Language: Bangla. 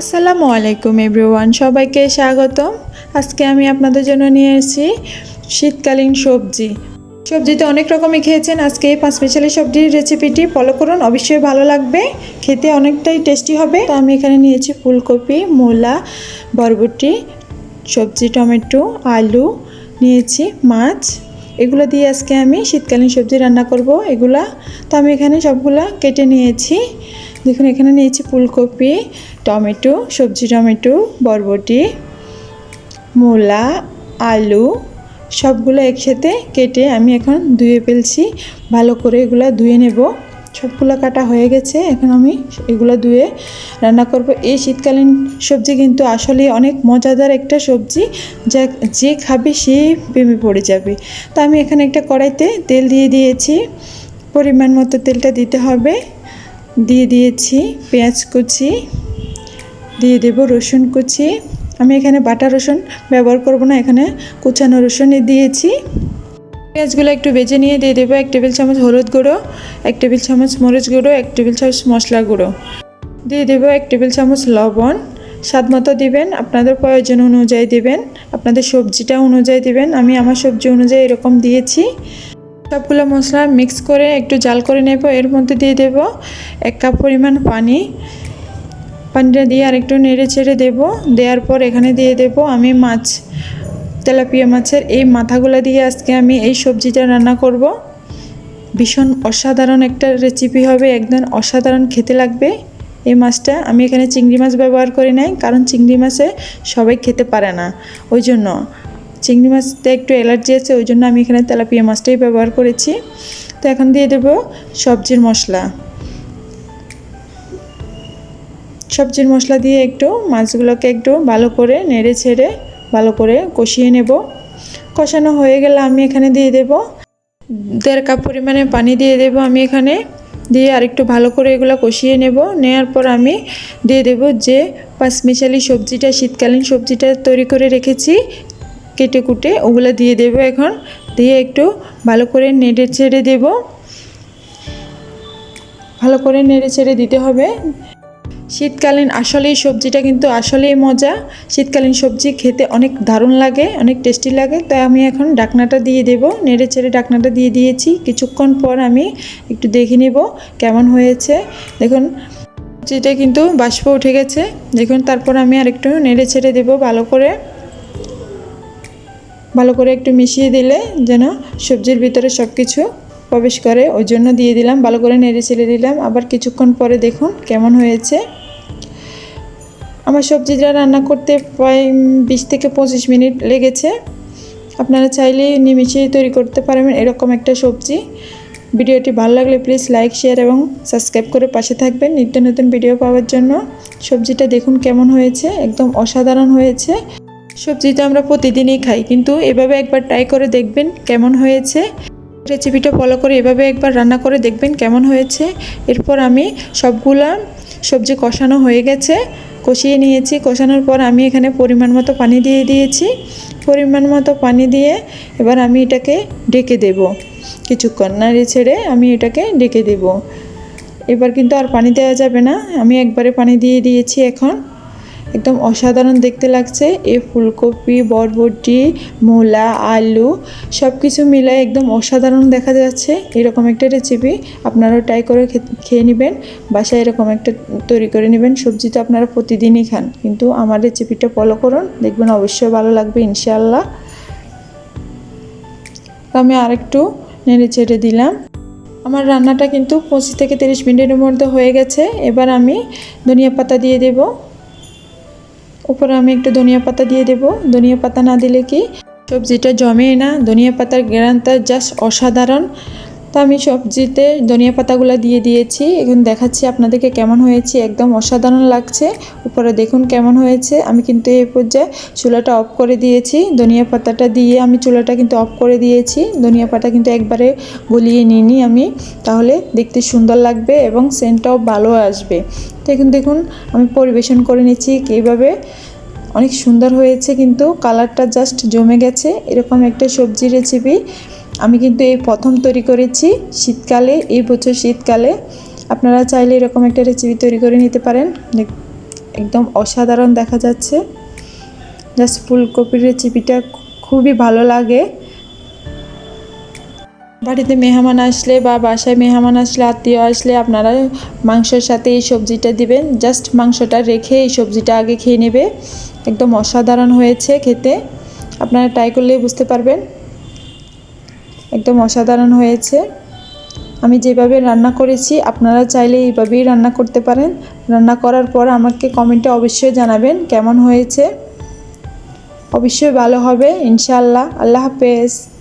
আসসালামু আলাইকুম এভরিওয়ান, সবাইকে স্বাগতম। আজকে আমি আপনাদের জন্য নিয়ে এসেছি শীতকালীন সবজি। সবজিতে অনেক রকমই খেয়েছেন, আজকে এই পাঁচমিশালি সবজির রেসিপিটি ফলো করুন, অবশ্যই ভালো লাগবে, খেতে অনেকটাই টেস্টি হবে। তো আমি এখানে নিয়েছি ফুলকপি, মূলা, বরবটি, সবজি, টমেটো, আলু, নিয়েছি মাছ। এগুলো দিয়ে আজকে আমি শীতকালীন সবজি রান্না করব এগুলা। তো আমি এখানে সবগুলা কেটে নিয়েছি। দেখুন, এখানে নিয়েছি ফুলকপি, টমেটো, সবজি টমেটো, বরবটি, মূলা, আলু, সবগুলো একসাথে কেটে আমি এখন ধুয়ে ফেলছি। ভালো করে এগুলো ধুয়ে নেব। সবগুলো কাটা হয়ে গেছে, এখন আমি এগুলো ধুয়ে রান্না করব। এই শীতকালীন সবজি কিন্তু আসলে অনেক মজাদার একটা সবজি, যা যে খাবে সে প্রেমে পড়ে যাবে। তো আমি এখানে একটা কড়াইতে তেল দিয়ে দিয়েছি, পরিমাণ মতো তেলটা দিতে হবে। দিয়ে দিয়েছি পেঁয়াজ কুচি, দিয়ে দেব রসুন কুচি। আমি এখানে বাটা রসুন ব্যবহার করব না, এখানে কুচানো রসুনই দিয়েছি। পেঁয়াজগুলো একটু ভেজে নিয়ে দিয়ে দেবো 1 টেবিল চামচ হলুদ গুঁড়ো, 1 টেবিল চামচ মরিচ গুঁড়ো, 1 টেবিল চামচ মশলা গুঁড়ো, দিয়ে দেবো 1 টেবিল চামচ লবণ। স্বাদ মতো দিবেন, আপনাদের প্রয়োজন অনুযায়ী দিবেন, আপনাদের সবজিটা অনুযায়ী দিবেন। আমি আমার সবজি অনুযায়ী এরকম দিয়েছি। সবগুলো মশলা মিক্স করে একটু জাল করে নেব। এর মধ্যে দিয়ে দেব 1 কাপ পরিমাণ পানি। পানিটা দিয়ে আরেকটু নেড়ে ছেড়ে দেবো। দেওয়ার পর এখানে দিয়ে দেব আমি মাছ, তেলাপিয়া মাছের এই মাথাগুলো দিয়ে আজকে আমি এই সবজিটা রান্না করব। ভীষণ অসাধারণ একটা রেসিপি হবে, একদম অসাধারণ খেতে লাগবে এই মাছটা। আমি এখানে চিংড়ি মাছ ব্যবহার করি নাই, কারণ চিংড়ি মাছে সবাই খেতে পারে না, ওই জন্য চিংড়ি মাছতে একটু অ্যালার্জি আছে, ওই জন্য আমি এখানে তেলাপিয়া মাছটাই ব্যবহার করেছি। তো এখন দিয়ে দেব সবজির মশলা। সবজির মশলা দিয়ে একটু মাছগুলোকে একটু ভালো করে নেড়ে ছেড়ে ভালো করে কষিয়ে নেব। কষানো হয়ে গেলে আমি এখানে দিয়ে দেব 1.5 কাপ পরিমাণে পানি দিয়ে দেব আমি এখানে। দিয়ে আরেকটু ভালো করে এগুলো কষিয়ে নেব। নেওয়ার পর আমি দিয়ে দেব যে পাঁচমিশালি সবজিটা, শীতকালীন সবজিটা তৈরি করে রেখেছি কেটে কুটে, ওগুলো দিয়ে দেব এখন। দিয়ে একটু ভালো করে নেড়ে ছেড়ে দেব, ভালো করে নেড়ে ছেড়ে দিতে হবে। শীতকালীন আসলেই সবজিটা কিন্তু আসলেই মজা। শীতকালীন সবজি খেতে অনেক দারুণ লাগে, অনেক টেস্টি লাগে। তাই আমি এখন ঢাকনাটা দিয়ে দেব, নেড়ে চেড়ে ঢাকনাটা দিয়ে দিয়েছি। কিছুক্ষণ পর আমি একটু দেখে নেব কেমন হয়েছে। দেখুন, সবজিটা কিন্তু বাষ্প উঠে গেছে, দেখুন। তারপর আমি আরেকটু নেড়ে ছেড়ে দেব ভালো করে, ভালো করে একটু মিশিয়ে দিলে যেন সবজির ভিতরে সব কিছু প্রবেশ করে, ওই জন্য দিয়ে দিলাম, ভালো করে নেড়ে ছেড়ে দিলাম। আবার কিছুক্ষণ পরে দেখুন কেমন হয়েছে। আমার সবজিটা রান্না করতে প্রায় 20 থেকে 25 মিনিট লেগেছে। আপনারা চাইলে নিমিষেই তৈরি করতে পারবেন এরকম একটা সবজি। ভিডিওটি ভালো লাগলে প্লিজ লাইক, শেয়ার এবং সাবস্ক্রাইব করে পাশে থাকবেন নিত্য নতুন ভিডিও পাওয়ার জন্য। সবজিটা দেখুন কেমন হয়েছে, একদম অসাধারণ হয়েছে। সবজি তো আমরা প্রতিদিনই খাই, কিন্তু এভাবে একবার ট্রাই করে দেখবেন কেমন হয়েছে। রেসিপিটা ফলো করে এভাবে একবার রান্না করে দেখবেন কেমন হয়েছে। এরপর আমি সবগুলা সবজি কষানো হয়ে গেছে, কষিয়ে নিয়েছি। কষানোর পর আমি এখানে পরিমাণ মতো পানি দিয়ে দিয়েছি। পরিমাণ মতো পানি দিয়ে এবার আমি এটাকে ঢেকে দেব। কিছুক্ষণ নাড়ে ছেড়ে আমি এটাকে ঢেকে দেব। এবার কিন্তু আর পানি দেওয়া যাবে না, আমি একবারে পানি দিয়ে দিয়েছি। এখন একদম অসাধারণ দেখতে লাগছে। এই ফুলকপি, বরবটি, মূলা, আলু সব কিছু মিলায় একদম অসাধারণ দেখা যাচ্ছে। এরকম একটা রেসিপি আপনারাও ট্রাই করে খেয়ে নেবেন, বাসায় এরকম একটা তৈরি করে নেবেন। সবজি তো আপনারা প্রতিদিনই খান, কিন্তু আমার রেসিপিটা ফলো করুন, দেখবেন অবশ্যই ভালো লাগবে ইনশাআল্লাহ। আমি আরেকটু নেড়ে চেড়ে দিলাম। আমার রান্নাটা কিন্তু 25 থেকে 30 মিনিটের মধ্যে হয়ে গেছে। এবার আমি ধনিয়া পাতা দিয়ে দেব। উপরে আমি একটু ধনিয়া পাতা দিয়ে দেব। ধনিয়া পাতা না দিলে কি সবজিটা জমে না, ধনিয়া পাতার গ্রানটা জাস্ট অসাধারণ। তো আমি সবজিতে ধনিয়া পাতাগুলো দিয়ে দিয়েছি। এখন দেখাচ্ছি আপনাদেরকে কেমন হয়েছে, একদম অসাধারণ লাগছে। উপরে দেখুন কেমন হয়েছে। আমি কিন্তু এই পর্যায়ে চুলাটা অফ করে দিয়েছি। ধনিয়া পাতাটা দিয়ে আমি চুলাটা কিন্তু অফ করে দিয়েছি। ধনিয়া পাতা কিন্তু একবারে গলিয়ে নিইনি আমি, তাহলে দেখতে সুন্দর লাগবে এবং সেন্টটাও ভালো আসবে। তো এখন দেখুন আমি পরিবেশন করে নিচ্ছি কীভাবে, অনেক সুন্দর হয়েছে, কিন্তু কালারটা জাস্ট জমে গেছে। এরকম একটা সবজি রেসিপি আমি কিন্তু এই প্রথম তৈরি করেছি শীতকালে, এই বছর শীতকালে। আপনারা চাইলে এরকম একটা রেসিপি তৈরি করে নিতে পারেন। একদম অসাধারণ দেখা যাচ্ছে। জাস্ট ফুলকপির রেসিপিটা খুবই ভালো লাগে। বাড়িতে মেহমান আসলে বা বাসায় মেহমান আসলে, আত্মীয় আসলে আপনারা মাংসের সাথে এই সবজিটা দিবেন। জাস্ট মাংসটা রেখে এই সবজিটা আগে খেয়ে নেবে। একদম অসাধারণ হয়েছে খেতে, আপনারা ট্রাই করলেই বুঝতে পারবেন। একদম অসাধারণ হয়েছে। আমি যেভাবে রান্না করেছি আপনারা চাইলে এইভাবেই রান্না করতে পারেন। রান্না করার পর আমাকে কমেন্টে অবশ্যই জানাবেন কেমন হয়েছে। অবশ্যই ভালো হবে ইনশাআল্লাহ। আল্লাহ হাফেজ।